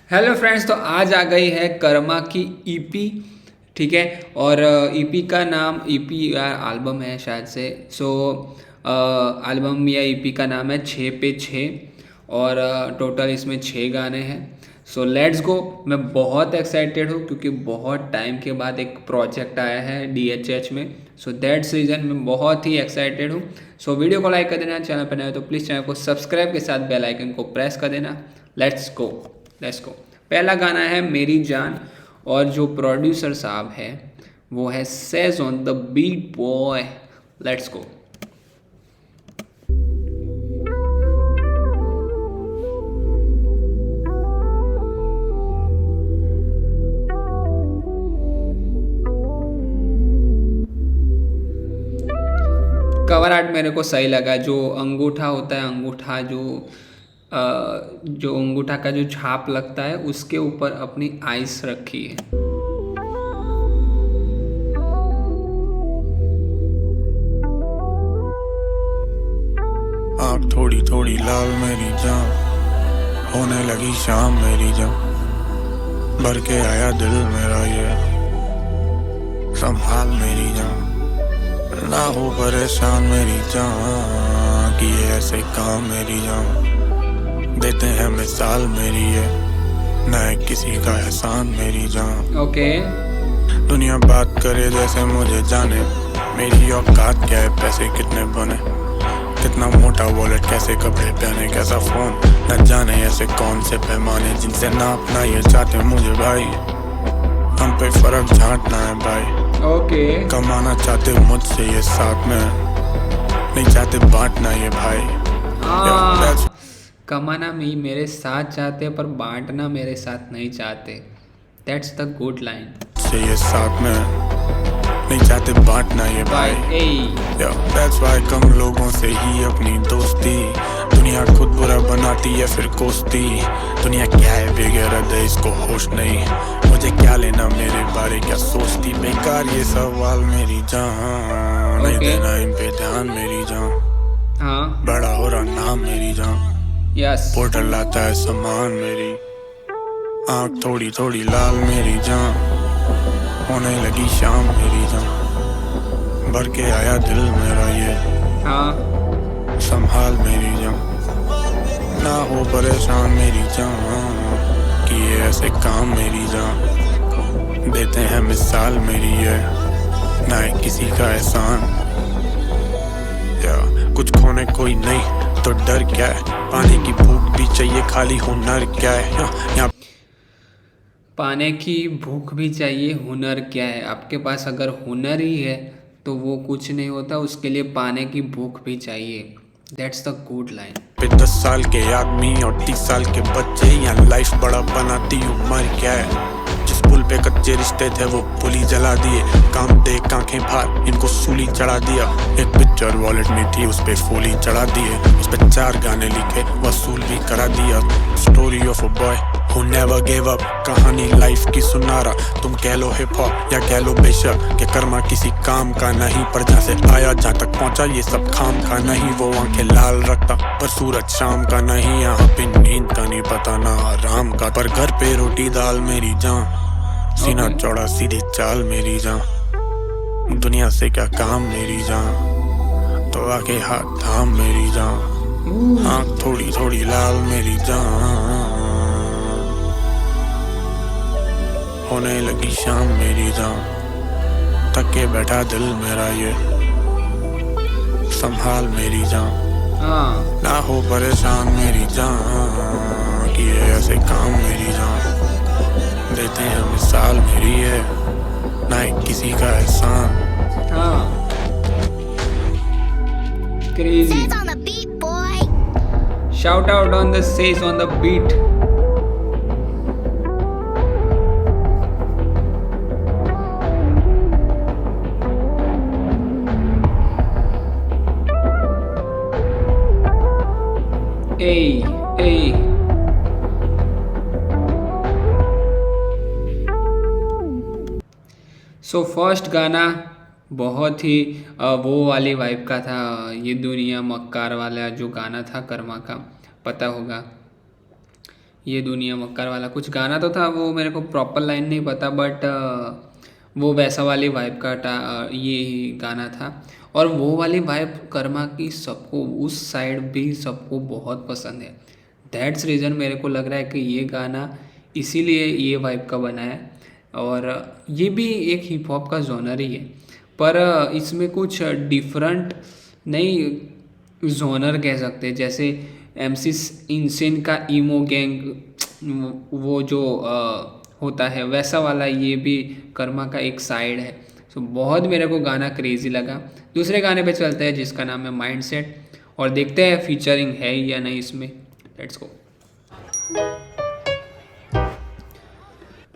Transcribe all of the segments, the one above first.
Hello friends, तो आज आ गई है कर्मा की ईपी। ठीक है। और ईपी का नाम ईपी या एल्बम है शायद से। सो एल्बम या ईपी का नाम है 6 पे 6 और टोटल इसमें 6 गाने हैं। सो लेट्स गो। मैं बहुत एक्साइटेड हूँ क्योंकि बहुत टाइम के बाद एक प्रोजेक्ट आया है डीएचएच में। सो दैट्स रीज़न मैं बहुत ही एक्साइटेड हूँ। सो वीडियो को लाइक कर देना, चैनल पर नए हो तो प्लीज़ चैनल को सब्सक्राइब के साथ बेल आइकन को प्रेस कर देना। Let's go. पहला गाना है मेरी जान और जो प्रोड्यूसर साहब है वो है says on the beat boy. Let's go. Cover art मेरे को सही लगा। जो अंगूठा होता है, अंगूठा जो अंगूठा का जो छाप लगता है उसके ऊपर अपनी आइस रखी है। आँख थोड़ी थोड़ी लाल मेरी जान, होने लगी शाम मेरी जान, भर के आया दिल मेरा ये, संभाल मेरी जान, ना हो परेशान मेरी जान, किए ऐसे काम मेरी जान, देते हैं मिसाल मेरी ये, ना है किसी का एहसान मेरी जान। ओके। दुनिया बात करे जैसे मुझे जाने, मेरी औकात क्या है, पैसे कितने बने, कितना मोटा वॉलेट, कैसे कपड़े पहने, कैसा फोन, न जाने ऐसे कौन से पैमाने जिनसे नापना ये चाहते मुझे भाई, हम पे फर्क झांटना है भाई। ओके। कमाना चाहते मुझसे ये साथ में, नहीं चाहते बांटना ये भाई। Yeah, कमाना भी मेरे साथ चाहते पर बांटना मेरे साथ नहीं चाहते। That's the good line. से ये साथ में, नहीं चाहते बांटना ये भाई। That's why कम लोगों से ही अपनी दोस्ती, दुनिया खुद बुरा बनाती है फिर कोसती, दुनिया क्या है बेगैरत है इसको होश नहीं, मुझे क्या लेना मेरे बारे क्या सोचती, बेकार ये सवाल मेरी जान, नहीं देना इन पे ध्यान मेरी जान, हाँ बड़ा हो रहा नाम मेरी जान, यस। पोर्टल लाता है सामान मेरी, आँख थोड़ी थोड़ी लाल मेरी जान, होने लगी शाम मेरी जान, भर के आया दिल मेरा ये, हाँ संभाल मेरी जान, ना हो परेशान मेरी जान, किए ऐसे काम मेरी जान, देते हैं मिसाल मेरी ये, ना है किसी का एहसान। या कुछ खोने कोई नहीं तो डर क्या है, पानी की भूख भी चाहिए खाली हुनर क्या है, या पाने की भूख भी चाहिए, हुनर क्या है। आपके पास अगर हुनर ही है तो वो कुछ नहीं होता, उसके लिए पाने की भूख भी चाहिए। That's the good line. 10 साल के आदमी और 30 साल के बच्चे, यहाँ लाइफ बड़ा बनाती उम्र क्या है, जिस पुल पे कच्चे रिश्ते थे वो पुली जला दिए, काम देख आंखें भार इनको सूली चढ़ा दिया, एक पिक्चर वॉलेट में थी उस पे फूली चढ़ा दिए, उस पे 4 गाने लिखे वसूल भी करा दिया, story of a boy who never gave up, कहानी लाइफ की सुना रहा, तुम कह लो हिप हॉप या कह लो बेशक, कि कर्मा किसी काम का नहीं, पर जहाँ से आया जहाँ तक पहुँचा ये सब खाम का नहीं, वो आंखें लाल रखता पर सूरज शाम का नहीं, यहाँ पे नींद का नहीं पता ना आराम का, पर घर पे रोटी दाल मेरी जान, सीना चौड़ा सीधी चाल मेरी जान, दुनिया से क्या काम मेरी जान, तो आके हाथ थाम मेरी जान, आँख थोड़ी थोड़ी लाल मेरी जान, होने लगी शाम मेरी जान, थके बैठा दिल मेरा ये, संभाल मेरी जान, ना हो परेशान मेरी जान, किए ऐसे काम मेरी जान, देते हैं मिसाल मेरी है, ना ही किसी का एहसान। Crazy. On the beat, boy. Shout out on the says on the beat. A so first गाना बहुत ही वो वाली वाइब का था, ये दुनिया मक्कार वाला जो गाना था कर्मा का, पता होगा। ये दुनिया मक्कार वाला कुछ गाना तो था, वो मेरे को प्रॉपर लाइन नहीं पता, बट वो वैसा वाली वाइब का ये गाना था। और वो वाली वाइब कर्मा की सबको उस साइड भी सबको बहुत पसंद है। दैट्स रीज़न मेरे को लग रहा है कि ये गाना इसीलिए ये वाइब का बना है। और ये भी एक हिप हॉप का जॉनर ही है, पर इसमें कुछ डिफरेंट नहीं जॉनर कह सकते, जैसे MC इनसेन का ईमो गैंग वो जो होता है वैसा वाला ये भी कर्मा का एक साइड है। सो बहुत मेरे को गाना क्रेजी लगा। दूसरे गाने पे चलते हैं जिसका नाम है माइंडसेट, और देखते हैं फीचरिंग है या नहीं इसमें। Let's go.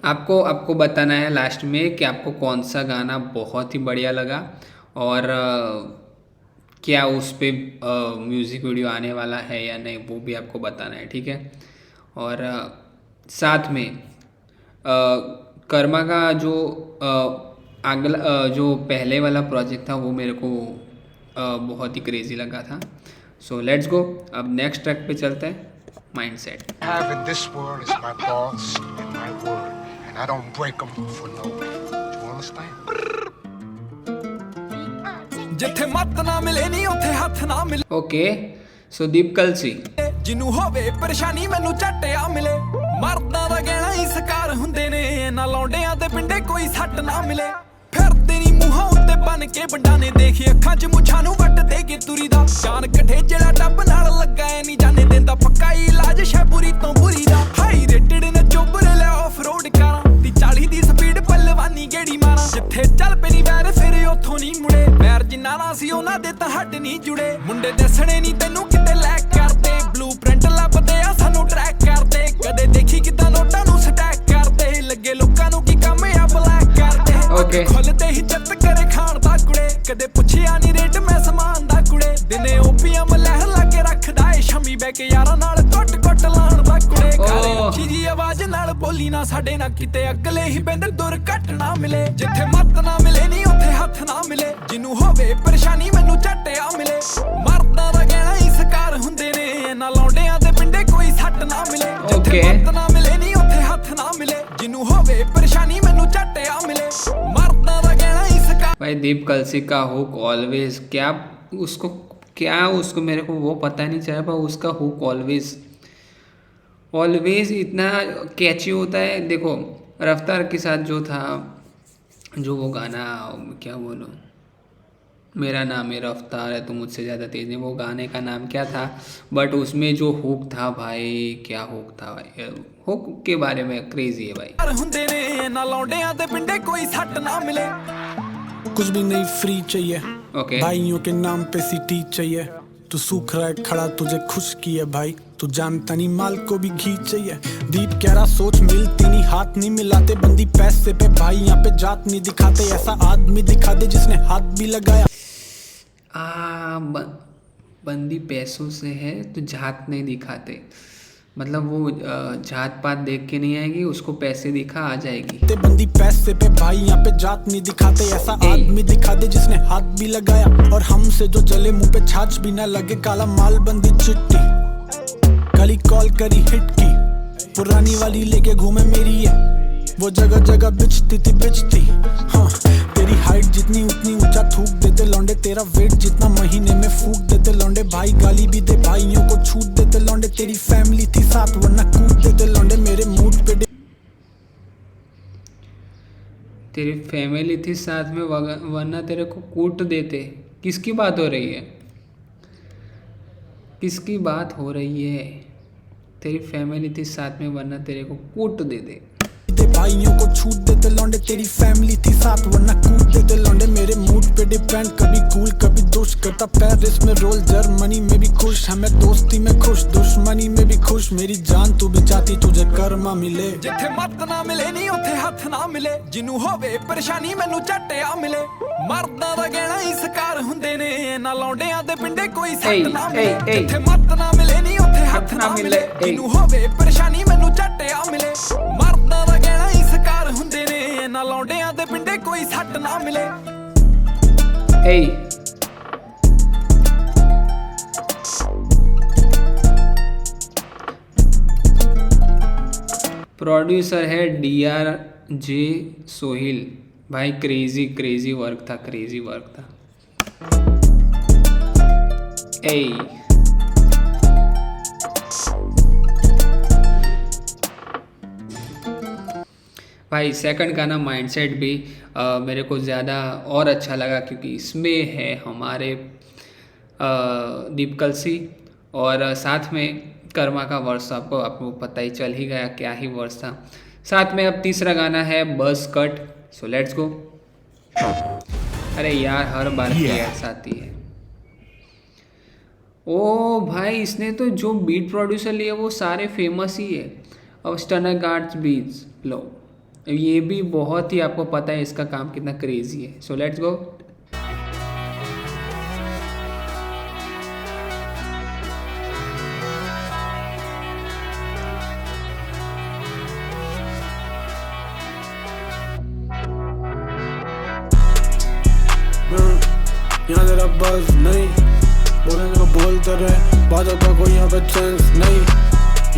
आपको बताना है लास्ट में कि आपको कौन सा गाना बहुत ही बढ़िया लगा, और क्या उस पर म्यूज़िक वीडियो आने वाला है या नहीं, वो भी आपको बताना है, ठीक है। और साथ में कर्मा का जो अगला जो पहले वाला प्रोजेक्ट था वो मेरे को बहुत ही क्रेजी लगा था। सो लेट्स गो, अब नेक्स्ट ट्रैक पे चलते हैं, mindset. This world is my thoughts and my word, and I don't break them for no man. Do you understand? ਜਿੱਥੇ ਮੱਤ ਨਾ ਮਿਲੇ ਨਹੀਂ ਉੱਥੇ ਹੱਥ ਨਾ ਮਿਲੇ। ओके, सो दीप कलसी ਜਿਹਨੂੰ ਹੋਵੇ ਪਰੇਸ਼ਾਨੀ ਮੈਨੂੰ ਝੱਟਿਆ ਮਿਲੇ। ਮਰਦਾਂ ਦਾ ਗਹਿਣਾ ਹੀ ਸਕਾਰ ਹੁੰਦੇ ਨੇ, ਨਾ ਲੌਂਡਿਆਂ ਦੇ ਪਿੰਡੇ ਕੋਈ ਸੱਟ ਨਾ ਮਿਲੇ। ਫਿਰਦੇ ਨੀ ਮੂੰਹਾਂ ਉੱਤੇ ਬਨ ਕੇ ਬੰਡਾਂ ਨੇ, ਦੇਖੀ ਅੱਖਾਂ 'ਚ ਮੁੱਛਾਂ ਨੂੰ ਵੱਟ ਦੇ ਕੇ ਤੁਰੀ ਦਾ। ਜਾਨ ਕੱਢੇ ਜਿਹੜਾ ਟੱਬ ਨਾਲ ਲੱਗਾ ਐ ਨਹੀਂ ਜਾਣੇ ਦਿੰਦਾ ਪੱਕਾ ਇਲਾਜ ਸ਼ੈਬੂਰੀ ਤੋਂ ਬੁਰੀ ਦਾ। ਹਾਈ ਰੇਟਡ ਨੇ ਚੋਬਰ ਲਿਆ ਆਫ ਰੋਡ ਕਾਰਾਂ, 40 ਦੀ ਸਪੀਡ ਪਲਵਾਨੀ ਗੇੜੀ ਮਾਰਾਂ। ਜਿੱਥੇ ਚੱਲ ਪੇ ਨੀ ਵੈਰ ਫਿਰ ਉੱਥੋਂ ਨਹੀਂ ਮੁੜੇ, ਵੈਰ ਜਿੰਨਾ ਨਾ ਸੀ ਉਹਨਾਂ ਦੇ ਤਾਂ ਹੱਡ ਨਹੀਂ ਜੁੜੇ। ਮੁੰਡੇ ਦੱਸਣੇ ਨਹੀਂ ਤੈਨੂੰ ਕਿਤੇ ਲੈ ਕਰਦੇ, ਬਲੂ ਪ੍ਰਿੰਟ ਲੱਭਦੇ ਆ ਸਾਨੂੰ ਟਰੈਕ ਕਰਦੇ। ਕਦੇ ਦੇਖੀ ਕਿਦਾਂ ਨੋਟਾਂ ਨੂੰ ਸਟੈਕ ਕਰਦੇ, ਲੱਗੇ ਲੋਕਾਂ ਨੂੰ ਕੀ ਕੰਮ ਆ ਬਲੈਕ ਕਰਦੇ। Okay. ਖੁੱਲਦੇ ਹੀ ਚੱਤ ਕਰੇ ਖਾਣ ਦਾ ਕੁੜੇ, ਕਦੇ ਪੁੱਛਿਆ ਨਹੀਂ ਰੇਟ ਮੈਂ ਸਮਾਨ ਦਾ ਕੁੜੇ। ਦਿਨੇ ਓਪੀਐਮ ਲਹਿਰ ਲਾ ਕੇ ਰੱਖਦਾ ਏ, ਸ਼ਮੀ ਬਹਿ ਕੇ ਯਾਰਾਂ ਨਾਲ ਕੁੱਟ ਕੁੱਟ ਲਾਣ ਦਾ ਕੁੜੇ। ਘਰੇ ਉੱਚੀ ਜੀ ਆਵਾਜ਼ ਨਾਲ ਬੋਲੀ ਨਾ ਸਾਡੇ ਨਾ ਕਿਤੇ ਅਗਲੇ ਹੀ ਬਿੰਦ ਦੁਰਘਟਨਾ ਮਿਲੇ। ਜਿੱਥੇ ਮੱਤ ਨਾ ਮਿਲੇ ਨਹੀਂ ਉੱਥੇ ਹੱਥ ਨਾ ਮਿਲੇ, ਜਿਹਨੂੰ ਹੋਵੇ ਪਰੇਸ਼ਾਨੀ ਮੈਨੂੰ ਝੱਟਿਆ ਮਿਲੇ। ਮਰਦਾਂ ਦਾ ਗਹਿਣਾ ਹੀ ਸਕਾਰ ਹੁੰਦੇ ਨੇ, ਨਾ ਲੌਂਡਿਆਂ ਦੇ ਪਿੰਡੇ ਕੋਈ ਸੱਟ ਨਾ ਮਿਲੇ। ਜਿੱਥੇ ਮੱਤ ਨਾ ਮਿਲੇ ਨਹੀਂ ਉੱਥੇ ਹੱਥ ਨਾ ਮਿਲੇ, ਜਿਹਨੂੰ ਹੋਵੇ ਪਰੇਸ਼ਾਨੀ ਮੈਨੂੰ ਝੱਟਿਆ ਮਿਲੇ। ਮਰਦਾਂ ਦਾ ਗਹਿਣਾ ਹੀ ਸਕਾਰ। भाई दीप कलसी का हुक ऑलवेज, क्या उसको मेरे को वो पता नहीं चला, पर उसका हुक ऑलवेज इतना कैची होता है। देखो रफ्तार के साथ जो था, जो वो गाना, क्या बोलूँ, मेरा नाम है रफ्तार है तो मुझसे ज़्यादा तेज़ नहीं, वो गाने का नाम क्या था, बट उसमें जो हुक था भाई, क्या हुक था भाई, हुक के बारे में क्रेजी है भाई। ਹੁੰਦੇ ਨੇ ਨਾ ਲੌਂਡਿਆਂ ਦੇ ਪਿੰਡੇ ਕੋਈ ਸੱਟ ਨਾ ਮਿਲੇ। कुछ भी नहीं फ्री चाहिए, ओके भाइयों के नाम पे सीटी चाहिए। तू सूख रहा है खड़ा तुझे खुश किए भाई, तू जानता नहीं माल को भी घी चाहिए। दीप कह रहा सोच मिलती नहीं, हाथ नहीं मिलाते बंदी पैसे पे भाई, यहाँ पे जात नहीं दिखाते, ऐसा आदमी दिखा दे जिसने हाथ भी लगाया। बंदी पैसों से है तो जात नहीं दिखाते, मतलब वो जात पात देख के नहीं आएगी, उसको पैसे दिखा आ जाएगी। ते बंदी पैसे पे भाई, यहाँ पे जात नहीं दिखाते, ऐसा आदमी दिखा दे जिसने हाथ भी लगाया। और हमसे जो चले मुंह पे छाछ भी ना लगे, काला माल बंदी चिट्टी कली कॉल करी हिट की, पुरानी वाली लेके घूमे मेरी है, वो जगह जगह बिचती। हाँ तेरी हाइट जितनी उतनी ऊंचा थूक देते लौंडे, तेरा वेट जितना महीने में फूक देते लौंडे। भाई गाली भी दे भाइयों को छूट देते लौंडे, तेरी फैमिली थी साथ वरना कूट देते लौंडे। मेरे मूड पे तेरी फैमिली थी साथ में वरना तेरे को कूट देते। किसकी बात हो रही है, किसकी बात हो रही है? तेरी फैमिली थी साथ में वरना तेरे को कूट देते। भाइयों को छूट देते लौंडे, तेरी फैमिली थी साथ वरना कूट देते लौंडे। मेरे मूड पे डिपेंड, कभी कूल कभी दुश, करता पेरिस में रोल, जर्मनी में भी खुश, हमें दोस्ती में खुश, दुश्मनी में भी खुश। मेरी जान तू भी चाहती तुझे कर्मा मिले। ਜਿੱਥੇ ਮੱਤ ਨਾ ਮਿਲੇ ਨਹੀਂ ਉੱਥੇ ਹੱਥ ਨਾ ਮਿਲੇ, ਜਿਹਨੂੰ ਹੋਵੇ ਪਰੇਸ਼ਾਨੀ ਮੈਨੂੰ ਝੱਟਿਆ ਮਿਲੇ। ਮਰਦਾਂ ਦਾ ਗਹਿਣਾ ਹੀ ਸਕਾਰ ਹੁੰਦੇ ਨੇ, ਨਾ ਲੌਂਡਿਆਂ ਦੇ ਪਿੰਡੇ ਕੋਈ ਸੱਟ ਨਾ ਮਿਲੇ। ਜਿੱਥੇ ਮੱਤ ਨਾ ਮਿਲੇ ਨਹੀਂ ਉੱਥੇ ਹੱਥ ਨਾ ਮਿਲੇ, ਜਿਹਨੂੰ ਹੋਵੇ ਪਰੇਸ਼ਾਨੀ ਮੈਨੂੰ ਝੱਟਿਆ ਮਿਲੇ। ਮਰਦਾਂ ਦਾ ਗਹਿਣਾ ਹੀ ਸਕਾਰ ਹੁੰਦੇ ਨੇ, ਨਾ ਲੌਂਡਿਆਂ ਦੇ ਪਿੰਡੇ ਕੋਈ ਸੱਟ ਨਾ ਮਿਲੇ। प्रोड्यूसर है DRJ सोहिल। भाई क्रेजी वर्क था। ए भाई सेकंड गाना माइंडसेट भी मेरे को ज़्यादा और अच्छा लगा, क्योंकि इसमें है हमारे दीप कलसी और साथ में कर्मा का वर्स। आपको पता ही चल ही गया क्या ही वर्स था। साथ में अब तीसरा गाना है बस कट। सो लेट्स गो। अरे यार हर बार ऐसा आती है। ओ भाई इसने तो जो बीट प्रोड्यूसर लिए वो सारे फेमस ही है। अब स्टनर गार्ड्स बीट्स लो, ये भी बहुत ही आपको पता है इसका काम कितना क्रेजी है। सो लेट्स गो। यहाँ तेरा बस नहीं, बोलने को बोलते रहे, बातों का कोई यहाँ पे चांस नहीं।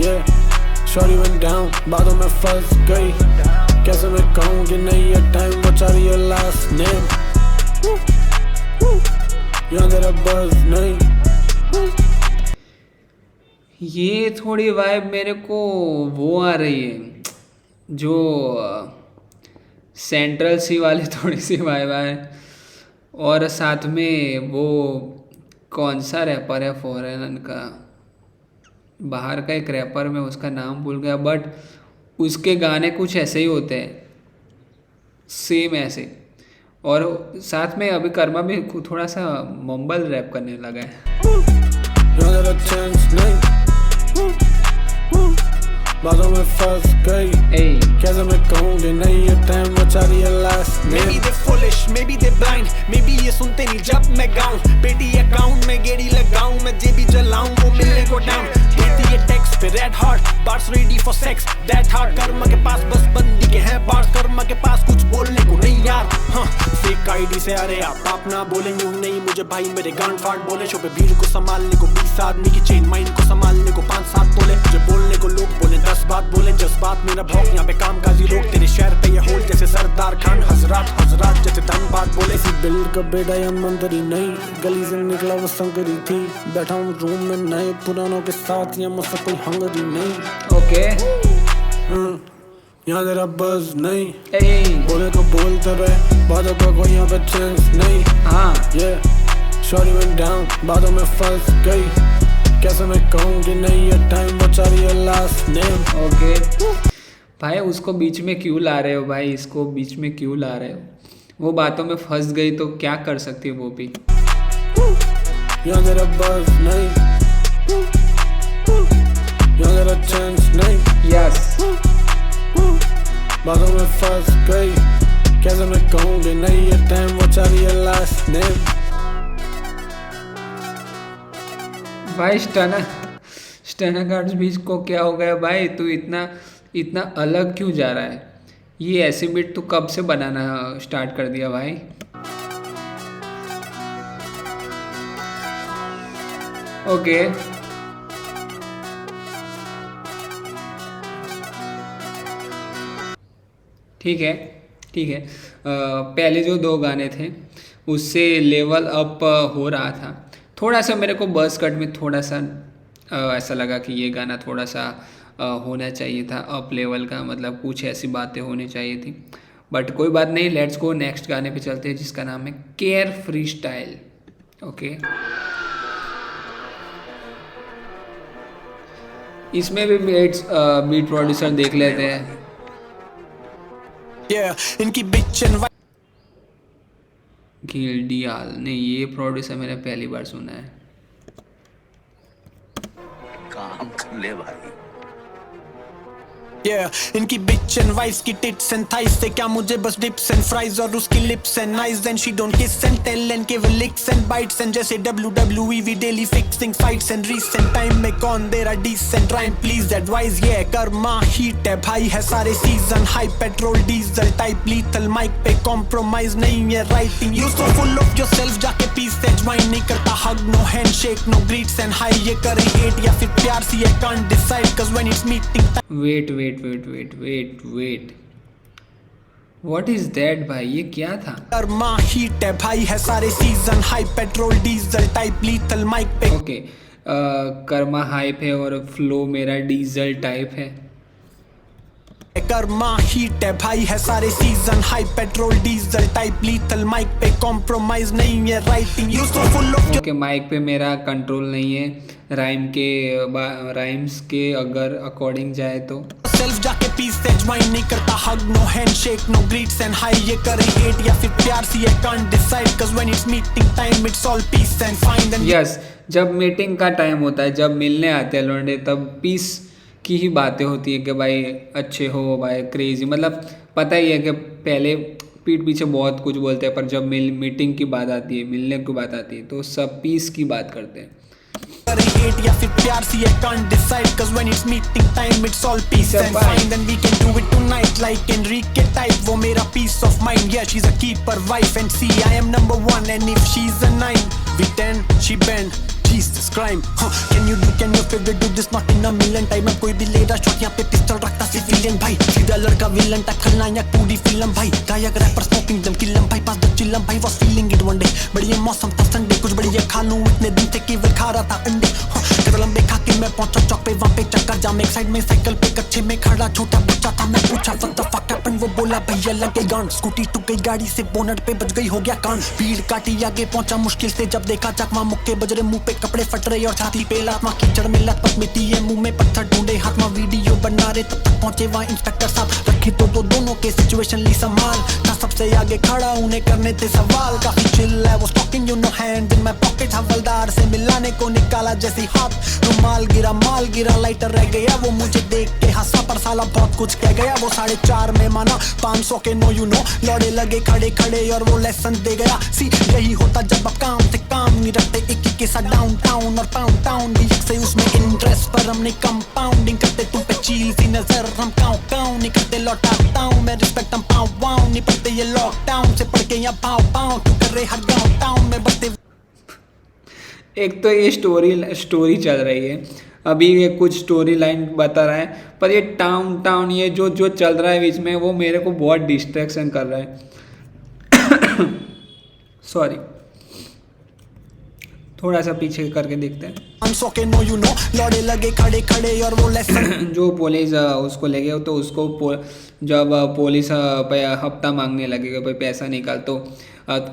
ये शॉरी went down, बातों में फंस गई, कैसे मैं कहूँ कि नहीं ये टाइम बचा रही है लास्ट नेम। यहाँ तेरा बस नहीं। ये थोड़ी वाइब मेरे को वो आ रही है जो सेंट्रल सी वाली थोड़ी सी वाइब है। और साथ में वो कौन सा रैपर है फॉरेन का, बाहर का एक रैपर, में उसका नाम भूल गया, बट उसके गाने कुछ ऐसे ही होते हैं, सेम ऐसे। और साथ में अभी कर्मा भी थोड़ा सा मुंबल रैप करने लगा है। बातों में फंस गई, कैसे मैं कहूँ कि नहीं ये टाइम बचा रही है last name. Maybe they foolish, maybe they blind, maybe ये सुनते नहीं जब मैं गाऊं। पेटी अकाउंट में गेड़ी लगाऊं, मैं जेबी जलाऊं, वो मिलने को डाउन। देती है टेक्स्ट पे red hot bars ready for sex that heart. Karma के पास बस बंदी के हैं बार्स, कर्मा के पास कुछ बोलने को नहीं यार। हाँ फेक आईडी से अरे आप ना बोले यूं नहीं, मुझे भाई मेरे गांड फाड़ बोले। शो पे भीड़ को संभालने को 20 आदमी की चेन, माइंड को संभालने को 5-7 तोले। मुझे बोलने को लोग बोले 10 बात बोले, जज्बात मेरा भौंक यहाँ पे काम काजी लोग। तेरे शहर पे ये होल जैसे सरदार खान, हजरात जैसे धनबाद बोले। इसी बिल्ड का बेटा या मंत्री नहीं, गली से निकला वो संकरी थी। बैठा हूँ रूम में नए पुरानों के साथ, या मुझसे कोई हंगरी नहीं। ओके यहाँ तेरा बस नहीं, बोले तो बोलते रहे, बातों का कोई यहाँ पे चांस नहीं। हाँ ये शॉरी went down, बातों में फंस गई, कैसे मैं कहूँ कि नहीं ये टाइम बचा रही है लास्ट नेम। ओके भाई उसको बीच में क्यों ला रहे हो भाई, इसको बीच में क्यों ला रहे हो? वो बातों में फंस गई तो क्या कर सकती है वो भी। यहाँ तेरा बस नहीं, यहाँ तेरा चांस नहीं। यस बातों में फंस गई, कैसे मैं कहूँ कि नहीं ये टाइम बचा रही है लास्ट नेम। भाई स्टनर गार्ड्स बीच को क्या हो गया भाई, तू इतना अलग क्यों जा रहा है? ये ऐसे बीट तू कब से बनाना स्टार्ट कर दिया भाई? ओके ठीक है। पहले जो 2 गाने थे उससे लेवल अप हो रहा था थोड़ा सा। मेरे को बस कट में थोड़ा सा ऐसा लगा कि ये गाना थोड़ा सा होना चाहिए था अप लेवल का, मतलब कुछ ऐसी बातें होनी चाहिए थी। बट कोई बात नहीं, लेट्स गो नेक्स्ट गाने पे चलते हैं जिसका नाम है केयर फ्री स्टाइल। ओके इसमें भी बीट प्रोड्यूसर देख लेते हैं। इनकी बिचन गिल्डियाल ने, ये प्रोड्यूसर मैंने पहली बार सुना है। काम कर ले भाई। इनकी बिच एंड वाइफ की टिट्स एंड थाइस से क्या मुझे बस डिप्स एंड फ्राइज और उसकी lips and nice and she don't kiss and tell and केवल लिक्स एंड बाइट्स एंड जैसे WWE we daily fixing fights and recent time में कौन दे रहा डिसेंट राइम प्लीज एडवाइस। ये कर्मा हीट है भाई, है सारे season high petrol diesel type lethal mic पे कॉम्प्रोमाइज नहीं है writing. You so full of yourself जाके पीस से ज्वाइन नहीं करता hug no handshake no greets and hi. ये करे हेट या फिर प्यार सी I can't decide cuz when it's meeting wait wait what is that भाई, ये क्या था? कर्मा हीट है भाई, है सारे season, high petrol diesel type lethal mic पे। ओके, कर्मा हाइप है और फ्लो मेरा डीजल टाइप है। कर्मा हीट है भाई, है सारे season, high petrol diesel type lethal mic पे कॉम्प्रोमाइज नहीं है, writing you so full of. Okay, mic पे मेरा कंट्रोल नहीं है राइम्स के अगर अकॉर्डिंग जाए तो। सेल्फ जाके पीस से ज्वाइन नहीं करता, hug no handshake no greets and hi, ये करे हेट या फिर प्यार सी, I can't decide cause when it's meeting time it's all peace and fine and yes, जब मीटिंग का टाइम होता है, जब मिलने आते हैं लौंडे, तब पीस की ही बातें होती है कि भाई अच्छे हो भाई, क्रेजी, मतलब पता ही है कि पहले पीठ पीछे बहुत कुछ बोलते हैं, पर जब मीटिंग की बात आती है, मिलने की बात आती है, तो सब पीस की बात करते हैं। करे हेट या फिर प्यार सी, I can't decide cause when it's meeting time it's all peace and fine, then we can do it tonight like Enrique type, वो मेरा peace of mind, yeah she's a keeper wife and see I am number 1 and if she's a 9 we 10 she bend, Jesus crime, can you figure do this not in a million time, अब कोई भी ले रहा shot यहाँ पे pistol रखता civilian भाई, सीधा लड़का विलन टाइप खलनायक पूरी फिल्म भाई, गायक रैपर स्मोकिंग जम की लंबाई पास द चिल्लम भाई, was feeling it one day, बढ़िया मौसम था संडे, कुछ बढ़िया खा लूं इतने दिन से केवल खा रहा था अंडे, कदम लंबे खा के मैं पहुंचा चौक पे, वहाँ पे चक्कर जाम, एक साइड में साइकिल पे कच्चे में खड़ा छोटा बच्चा था, मैं पूछा what the fuck happened, वो बोला भैया लगे गांड, स्कूटी टूट गई गाड़ी से बोनट पे बज गई हो गया कान, भीड़ काटी आगे पहुंचा मुश्किल से, जब देखा चकमा मुक्के बज रहे, मुंह पे कपड़े फट रहे और छाती पे लातमा, कीचड़ में लतपत मिट्टी है, मुंह में पत्थर ढूंढे, हाथ में वीडियो बना रहे, तब तक पहुंचे वहाँ इंस्पेक्टर साहब, रखी तो दोनों के सिचुएशन ली संभाल, था सबसे आगे खड़ा उन्हें करने थे सवाल, काफी चिल है वो stalking you know hand in my pocket, हवलदार से मिलाने को निकाला जैसी हाथ, रुमाल गिरा लाइटर रह गया, वो मुझे देख के हंसा पर साला बहुत कुछ कह गया, वो 4.5 में माना 500 के नो यू नो, लौड़े लगे खड़े और वो लेसन दे गया, सी यही होता जब आप काम से काम नहीं रखते, एक के साथ डाउन टाउन और पाउंड टाउन भी से उसमें इंटरेस्ट, पर हमने कंपाउंडिंग करते तुम पे चील सी नजर, हम काउ नहीं करते लौटाता हूँ मैं रिस्पेक्ट, हम पाँव नहीं पढ़ते ये लॉकडाउन से पढ़ के यहाँ पाँव तू कर रहे हर गाँव टाउन में बसते। एक तो ये स्टोरी चल रही है, अभी ये कुछ स्टोरी लाइन बता रहा है, पर ये टाउन ये जो चल रहा है बीच में, वो मेरे को बहुत डिस्ट्रैक्शन कर रहा है। सॉरी, थोड़ा सा पीछे करके देखते हैं। लौड़े लगे खड़े और वो लेसन जो पुलिस उसको ले गए, तो उसको जब पुलिस हफ्ता मांगने लगेगा, भाई पैसा निकाल, तो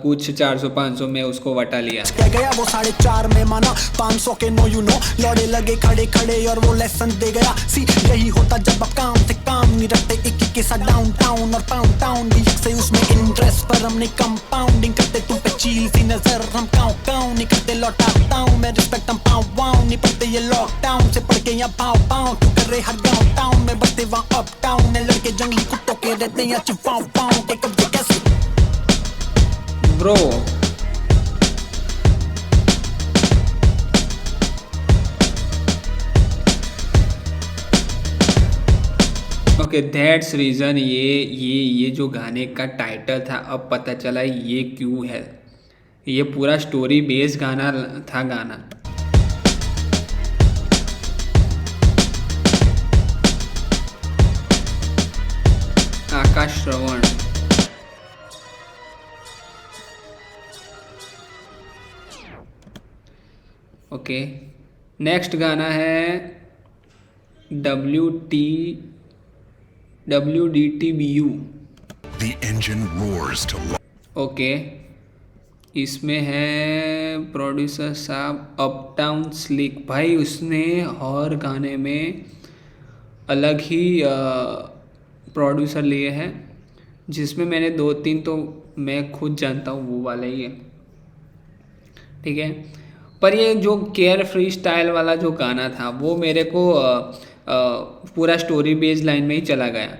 कुछ 400-500 में उसको वटा लिया। क्या गया वो 4.5 में माना 500 के नो यू नो, लौड़े लगे खड़े और वो लेसन दे गया, सी यही होता जब आप काम से काम नहीं रखते, एक के साथ डाउन टाउन और पाउंड टाउन भी से उसमें इंटरेस्ट, पर हमने कंपाउंडिंग करते तुम पे चील सी नजर, हम काउ नहीं करते लौटाता हूँ मैं रिस्पेक्ट, हम पाँव नहीं पढ़ते ये लॉकडाउन से पढ़ के यहाँ पाँव तू कर रहे हर गाँव टाउन में बसते वहाँ अप टाउन, लड़के जंगली कुत्तों के रहते हैं पाँव के कब्जे कैसे ब्रो। ओके, दैट्स रीज़न ये जो गाने का टाइटल था, अब पता चला ये क्यों है, ये पूरा स्टोरी बेस्ड गाना था गाना। आकाश श्रवण। ओके, नेक्स्ट गाना है WDTBU। The engine roars to life. Okay, इसमें है प्रोड्यूसर साहब अपटाउन स्लिक भाई, उसने हर गाने में अलग ही प्रोड्यूसर लिए हैं, जिसमें मैंने 2-3 तो मैं खुद जानता हूँ, वो वाला ही है, ठीक है। पर ये जो केयर फ्री स्टाइल वाला जो गाना था, वो मेरे को पूरा स्टोरी बेस्ड लाइन में ही चला गया,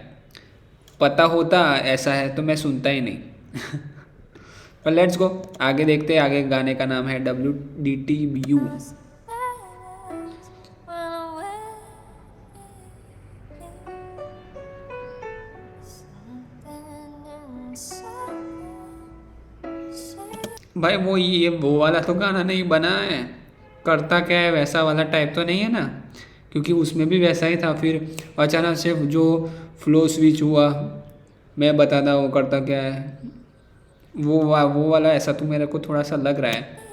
पता होता ऐसा है तो मैं सुनता ही नहीं। पर लेट्स गो, आगे देखते हैं। आगे गाने का नाम है WDTBU। भाई वो वाला तो गाना नहीं बना है, करता क्या है वैसा वाला टाइप तो नहीं है ना, क्योंकि उसमें भी वैसा ही था। फिर अचानक से जो फ्लो स्विच हुआ, मैं बताता वो करता क्या है, वो वाला ऐसा तो मेरे को थोड़ा सा लग रहा है।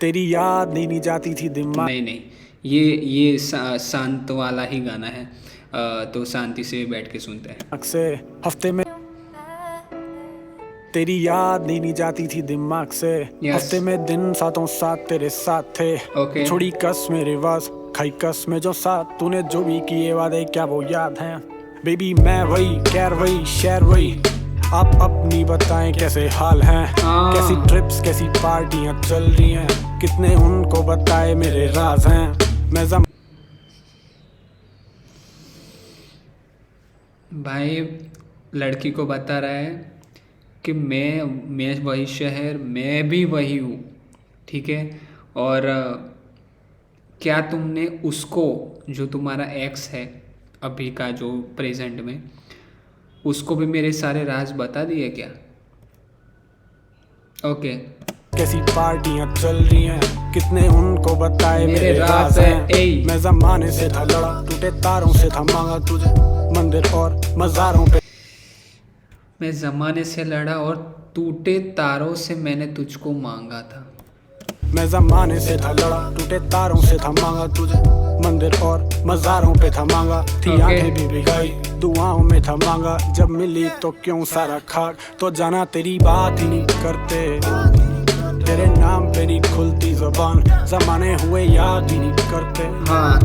तेरी याद नहीं जाती थी दिमाग नहीं, ये शांत वाला ही गाना है, तो शांति से बैठ के सुनते हैं। से। हफ्ते में तेरी याद नहीं जाती थी दिमाग से। Yes. हफ्ते में दिन सातों साथ तेरे साथ थे। Okay. छोड़ी कस मेरे वास, खाई कस में जो साथ तूने जो भी किए वादे क्या वो याद हैं। बेबी मैं वही, कैर वही, शेयर वही। आप अपनी बताएं कैसे हाल हैं। कैसी ट्रिप्स, कैसी पार्टियां चल रही हैं। कितने उनको बताए मेरे राज हैं। मैं भाई लड़की को बता रहा है कि मैं वही शहर, मैं भी वही हूँ, ठीक है। और क्या तुमने उसको, जो तुम्हारा एक्स है अभी का, जो प्रेजेंट में, उसको भी मेरे सारे राज बता दिए क्या? ओके। कैसी पार्टियां चल रही हैं। कितने उनको बताए मेरे राज हैं। मैं जमाने से था लड़ा, टूटे तारों से था मांगा तुझे। मंदिर और मज़ारों पे मैं ज़माने से लड़ा और टूटे तारों से मैंने तुझको मांगा था। मैं ज़माने से था लड़ा, टूटे तारों से था मांगा तुझे। मंदिर और मज़ारों पे था मांगा, थी आंखें भी भिगाई, दुआओं में था मांगा। जब मिली तो क्यों सारा खाक, तो जाना तेरी बात ही नहीं करते। तेरे नाम पे नहीं खुलती ज़बान, ज़माने हुए याद ही नहीं करते। हाँ,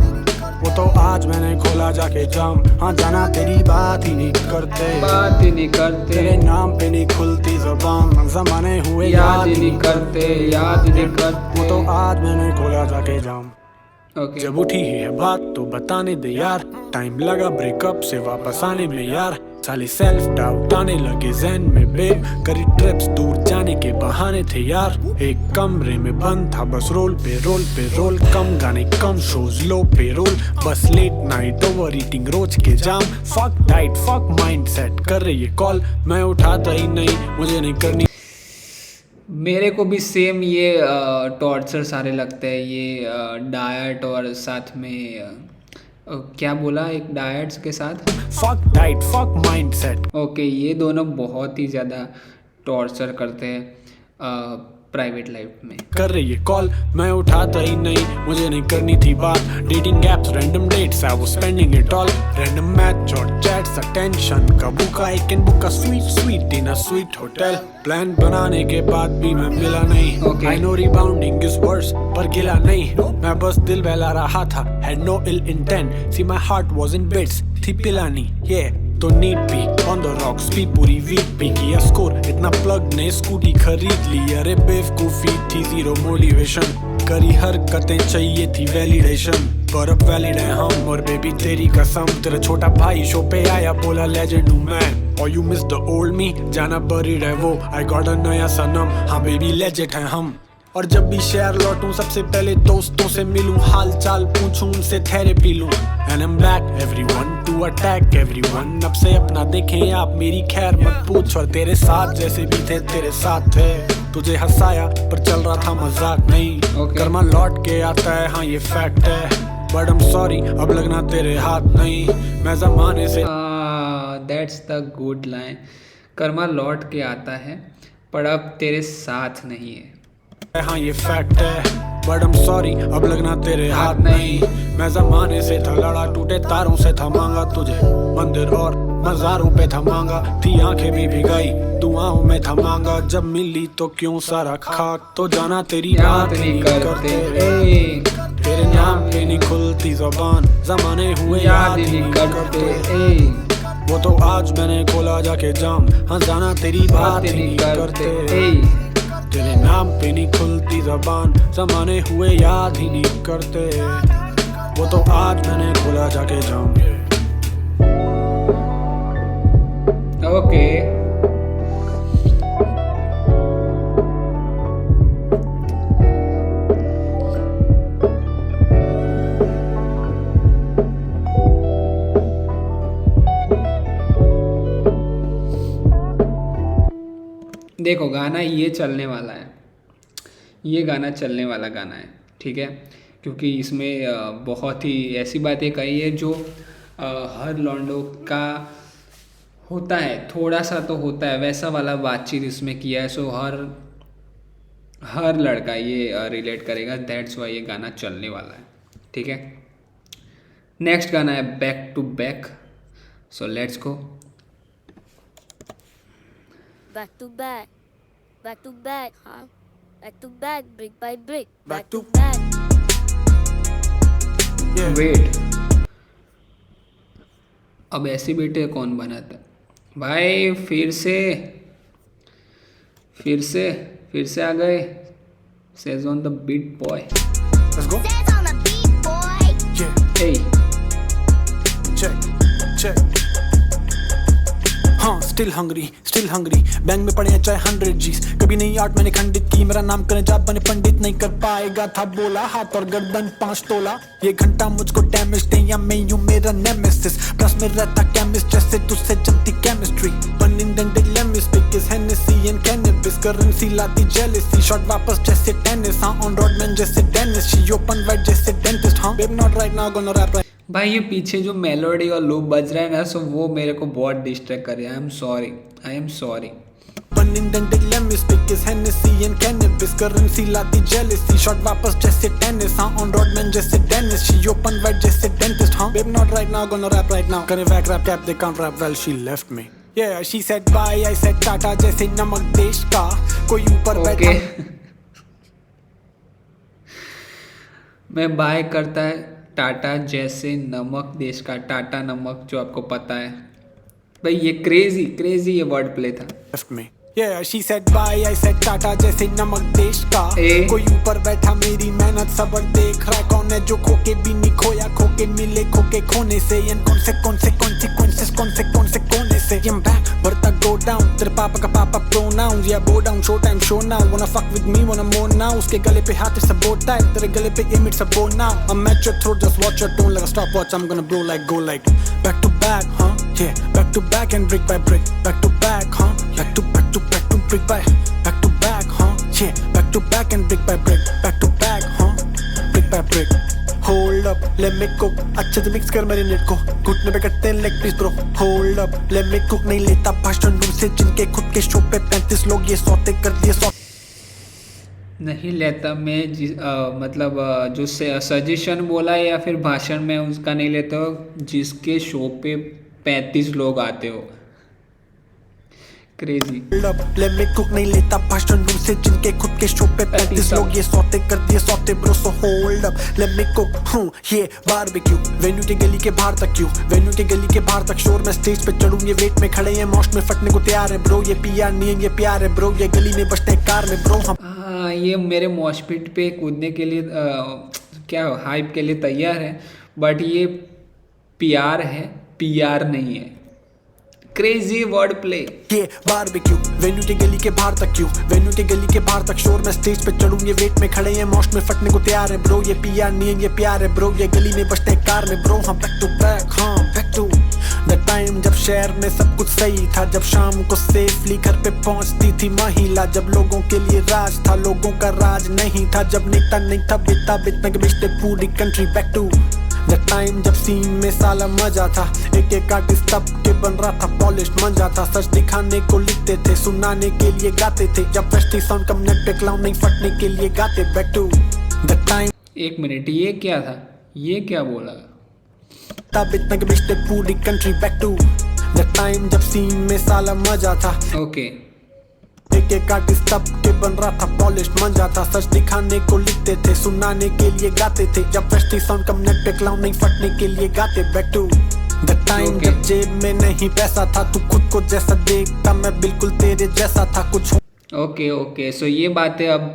वो तो आज मैंने खोला जाके जाम। हाँ जाना तेरी बात ही नहीं करते। बात ही नहीं करते। तेरे नाम पे नहीं खुलती ज़बान, ज़माने हुए याद ही नहीं करते, याद ही नहीं करते। वो तो आज मैंने खोला जाके जाम। ओके। जब उठी है बात तो बताने दे यार। टाइम लगा ब्रेकअप से वापस आने में यार। साले सेल्फ डाउट आने लगे ज़हन में बेब। करी ट्रिप्स दूर जाने के बहाने थे यार। एक कमरे में बंद था बस रोल पे रोल। कम गाने कम शोज लो पे रोल। बस लेट नाइट ओवर ईटिंग रोज के जाम। Fuck diet fuck mind set कर रही है कॉल। मैं उठाता ही नहीं, मुझे नहीं करनी। मेरे को भी सेम ये टॉर्चर सारे लगते हैं, ये डाइट और साथ में क्या बोला, एक डाइट्स के साथ fuck diet fuck mind set. Okay, ये दोनों बहुत ही ज़्यादा टॉर्चर करते हैं प्राइवेट लाइफ में। कर रही है कॉल, मैं उठाता ही नहीं, मुझे नहीं करनी थी बात। Dating apps random dates I was spending it all. Random match और चैट्स अटेंशन का बुका। I can book a suite in a sweet hotel. Plan बनाने के बाद भी मैं मिला नहीं। I know rebounding is worse पर गिला नहीं। मैं बस दिल बहला रहा था, had no ill intent. See my heart was in bits, थी पिलानी ये तो नीट भी ऑन द रॉक्स भी पूरी वीक भी किया स्कोर। इतना प्लग ने स्कूटी खरीद ली, अरे बेवकूफी थी, जीरो मोटिवेशन। करी हरकतें चाहिए थी वैलिडेशन, पर अब वैलिड है हम। और बेबी तेरी कसम, तेरा छोटा भाई शो पे आया, बोला लेजेंड हूँ मैं। और यू मिस द ओल्ड मी, जाना बरीड है वो। आई गॉट अ नया सनम, हाँ बेबी लेजेंड है हम। और जब भी शहर लौटूं सबसे पहले दोस्तों से मिलूं, हाल चाल पूछूं, उनसे थेरेपी लूं। And I'm back everyone to attack everyone। अब से अपना देखें आप, मेरी खैर मत पूछ। और तेरे साथ जैसे भी थे तेरे साथ थे। तुझे हंसाया पर चल रहा था मजाक नहीं। कर्मा लौट के आता है, हाँ ये फैक्ट है। बट I'm sorry, अब लगना तेरे हाथ नहीं। मैं जमाने से that's the good line. Karma लौट के आता है पर अब तेरे साथ नहीं है। हाँ ये फैक्ट है, बट I'm sorry, अब लगना तेरे हाथ नहीं। मैं जमाने से था लड़ा, टूटे तारों से था मांगा तुझे। मंदिर और मज़ारों पे था मांगा, थी आंखें भी भिगाई, दुआओं में था मांगा। जब मिली तो क्यों सारा खाक, तो जाना तेरी बात नहीं करते। तेरे नाम पे नहीं खुलती ज़बान, ज़माने हुए याद ही नहीं करते। वो तो आज मैंने खोला जाके जाम। हाँ जाना तेरी बात ही नहीं करते। तेरे नाम पे नहीं खुलती ज़बान, ज़माने हुए याद ही नहीं करते। वो तो आज मैंने खोला जाके जाम। ओके, देखो गाना ये चलने वाला है, ये गाना चलने वाला गाना है, ठीक है, क्योंकि इसमें बहुत ही ऐसी बातें कही है जो हर लौंडों का होता है, थोड़ा सा तो होता है, वैसा वाला बातचीत इसमें किया है। सो हर लड़का ये रिलेट करेगा, दैट्स वाई ये गाना चलने वाला है, ठीक है। नेक्स्ट गाना है back to back, so let's go. Back to back, huh? Back to back, brick by brick. Back to back. Wait, अब ऐसे बेटे कौन बनाता भाई? फिर से आ गए। Says on the beat boy. Let's go. Says on the beat, boy. Yeah, Hey, check. हाँ, still hungry. बैंक में पड़े हैं चाहे 100 G's। कभी नहीं आर्ट मैंने खंडित की, मेरा नाम करें जाप बने पंडित, नहीं कर पाएगा था बोला, हाथ और गर्दन 5 तोला। ये घंटा मुझको डैमेज दे या मैं यूं मेरा नेमेसिस, प्लस में रहता केमिस्ट जैसे तुझसे जमती केमिस्ट्री। पन indented lemme speak is Hennessy and cannabis, currency लाती जेलेसी, शॉट वापस जैसे टेनिस, हाँ ऑन रोड मैन जैसे टेनिस, शी ओपन वाइड जैसे डेंटिस्ट, हाँ babe not right now gonna rap right. भाई ये पीछे जो मेलोडी और लूप बज रहा है ना, सो वो मेरे को बहुत डिस्ट्रैक्ट कर रहा है। I am sorry. Pun indented lemme speak is Hennessy and cannabis, currency लाती जेलेसी, शॉट वापस जैसे टेनिस, हाँ ऑन रोड मैन जैसे डेनिस, शी ओपन वाइड जैसे डेंटिस्ट, हाँ babe not right now gonna rap right now. करे wack rap cap they can't rap well, she left me. Yeah, she said bye, I said Tata जैसे नमक देश का कोई ऊपर बैठा। मैं बाय करता है टाटा जैसे नमक देश का, टाटा नमक जो आपको पता है भाई। ये क्रेजी ये वर्ड प्ले था। Left me. Yeah, she said bye, I said Tata जैसे नमक देश का कोई ऊपर बैठा, मेरी मेहनत सबर देख रहा है, कौन है जो खोके भी नहीं खोया, खोके मिले खोके खोने से, कौन से consequences, कौन से कोने से। I'm back, बढ़ता go down, तेरे पापा का पापा pronouns, yeah bow down, show time, show now, wanna fuck with me, wanna more now, उसके गले पे हाथ से bow tie, तेरे गले पे image से bow now, I'm at your throat, just watch your tone like a stopwatch, I'm gonna blow like go like back to back, huh? Yeah, back to back and brick by brick, back to back, huh? Back to brick by back to back, huh? Yeah, back to back and brick by brick, back to back, huh? Brick by brick. Hold up, let me cook, अच्छे से mix कर marinate को, घुटने पे कटते हैं leg piece bro. Hold up, let me cook, नहीं लेता भाषण रूम से, जिनके खुद के शो पे 35 लोग ये सौते कर दिए नहीं लेता मैं मतलब जो सजेशन बोला है या फिर भाषण में उसका नहीं लेता हूँ, जिसके शो पे 35 लोग आते हो। क्रेजी। let me cook, नहीं लेता भाषण रूम से, जिनके खुद के शो पे 35 लोग ये सौते कर दिए सौते bro. So hold up, let me cook, ये बारबेक्यू, वेन्यू के गली के बाहर तक क्यों, वेन्यू के गली के बाहर तक शोर, मैं स्टेज पे चढ़ूं, ये वेट में खड़े हैं मॉश में फटने को तैयार है ब्रो, ये PR नहीं है ये प्यार है ब्रो, ये गली में बजते कार में ब्रो। हाँ, ये मेरे मॉशपिट पे कूदने के लिए क्या हाइप के लिए तैयार है, बट ये PR है, PR नहीं है। Crazy word play. ये बारबेक्यू, वेन्यू के गली के बाहर तक क्यों, वेन्यू के गली के बाहर तक शोर, मैं स्टेज पे चढ़ूं, ये वेट में खड़े हैं मॉश में फटने को तैयार है ब्रो, ये PR नहीं है ये प्यार है ब्रो, ये गली में बजते कार में ब्रो। हाँ बैक टू बैक, हाँ बैक टू द टाइम जब शहर में सब कुछ सही था, जब शाम को सेफली घर पे पहुंचती थी महिला, जब लोगों के लिए राज था लोगों का राज नहीं था, जब नेता नहीं था बेटा बेचने के बेचते पूरी country. Back to the time जब सीन में साला मजा था, एक आर्टिस्ट तब के बन रहा था पॉलिश मंजा था, सच दिखाने को लिखते थे सुनाने के लिए गाते थे, जब फ्रेश साउंड कम नेट पे क्लाउन नहीं फटने के लिए गाते। Back to the time. एक मिनट, ये क्या था, ये क्या बोला? तब इतना के बेचते पूरी country. Back to the time जब सीन में साला मजा था, ओके एक आर्टिस्ट तब के बन रहा था पॉलिश मंजा था, सच दिखाने को लिखते थे सुनाने के लिए गाते थे, जब फ्रेश साउंड कम नेट पे क्लाउन नहीं फटने के लिए गाते। बैक टू द टाइम जब जेब में नहीं पैसा था, तू खुद को जैसा देखता मैं बिल्कुल तेरे जैसा था कुछ। ओके सो ये बातें अब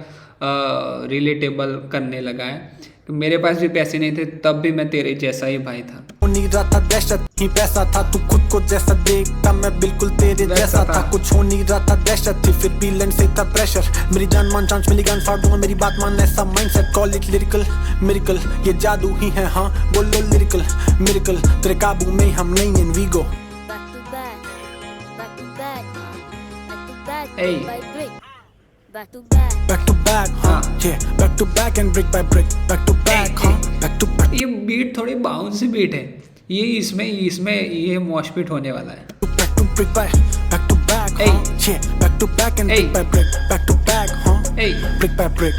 रिलेटेबल करने लगा है। मेरे पास भी पैसे नहीं थे तब भी मैं तेरे जैसा ही भाई था। नहीं रहा था दहशत ही पैसा था, तू खुद को जैसा देखता मैं बिल्कुल तेरे जैसा था, कुछ हो नहीं रहा था दहशत थी फिर भी लैंड से था प्रेशर, मेरी जान मान चांस मिली गान फाड़ दूंगा, मेरी बात मान ऐसा mindset, call it lyrical miracle, ये जादू ही है हाँ बोलो लिरिकल मिरेकल, तेरे काबू में हम नहीं हैं we go. Back to back, back to back, back to back, Hey. brick by brick. back to back. back to back, huh? Yeah, back to back and brick by brick, back to back, huh? Back to back, ये beat थोड़ी bounce beat है, ये इसमें ये मॉश beat होने वाला है। back to brick by, back to back, huh? Yeah, back to back and brick by brick, back to back, huh? Brick by brick.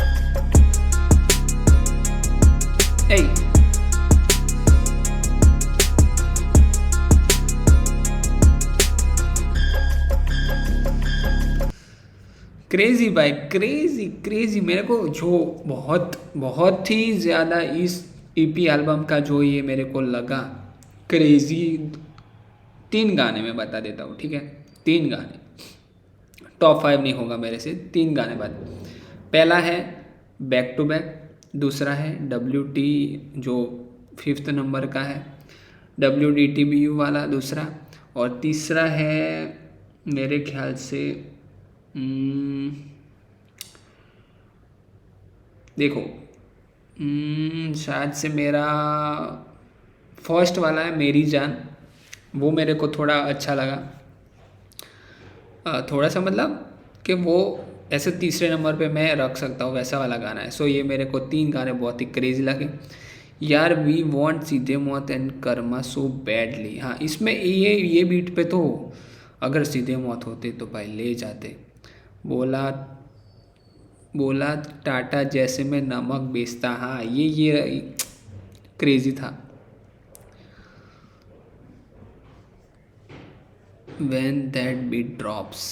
Hey. Crazy भाई, क्रेजी मेरे को जो बहुत ही ज़्यादा इस ईपी एल्बम का जो ये मेरे को लगा क्रेजी, 3 गाने मैं बता देता हूँ, ठीक है? 3 गाने, टॉप 5 नहीं होगा मेरे से, 3 गाने बाद। पहला है बैक टू बैक, दूसरा है WT जो 5th नंबर का है, WDTBU वाला दूसरा, और तीसरा है मेरे ख्याल से देखो शायद से मेरा फर्स्ट वाला है मेरी जान, वो मेरे को थोड़ा अच्छा लगा, थोड़ा सा मतलब कि वो ऐसे तीसरे नंबर पे मैं रख सकता हूँ, वैसा वाला गाना है। सो ये मेरे को 3 गाने बहुत ही क्रेजी लगे यार। वी वांट सीधे मौत एंड कर्मा सो बैडली। हाँ, इसमें ये बीट पे तो अगर सीधे मौत होते तो भाई ले जाते। बोला टाटा जैसे मैं नमक बेचता। हाँ, ये क्रेजी था। When that beat drops,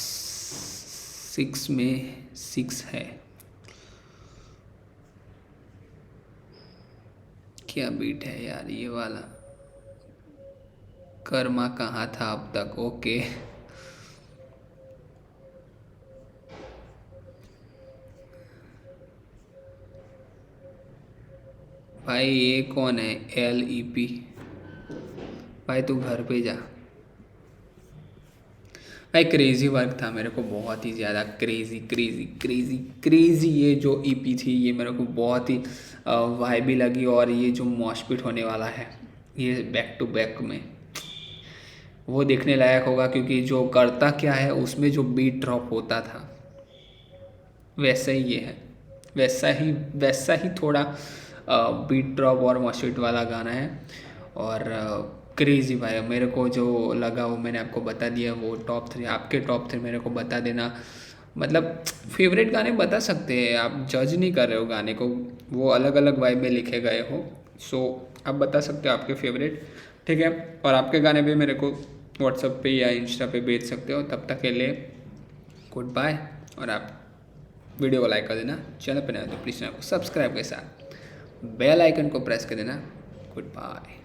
6 में 6 है। क्या बीट है यार ये वाला। कर्मा कहाँ था अब तक। ओके भाई, ये कौन है LEP? भाई तू घर पे जा भाई। क्रेजी वर्क था, मेरे को बहुत ही ज़्यादा क्रेजी ये जो EP थी ये मेरे को बहुत ही वाइबी लगी। और ये जो मॉशपिट होने वाला है ये बैक टू बैक में, वो देखने लायक होगा, क्योंकि जो करता क्या है उसमें जो बीट ड्रॉप होता था वैसा ही ये है, वैसा ही थोड़ा बीट ड्रॉप और मॉशपिट वाला गाना है। और क्रेजी भाई, मेरे को जो लगा वो मैंने आपको बता दिया। वो टॉप 3, आपके टॉप 3 मेरे को बता देना। मतलब फेवरेट गाने बता सकते हैं, आप जज नहीं कर रहे हो गाने को, वो अलग अलग वाइब में लिखे गए हो। सो आप बता सकते हो आपके फेवरेट, ठीक है? और आपके गाने भी मेरे को व्हाट्सएप पे या इंस्टा पे भेज सकते हो। तब तक के लिए गुड बाय। और आप वीडियो को लाइक कर देना, चैनल पर नए हो तो प्लीज़ चैनल को सब्सक्राइब के साथ बेल आइकन को प्रेस कर देना। Good bye.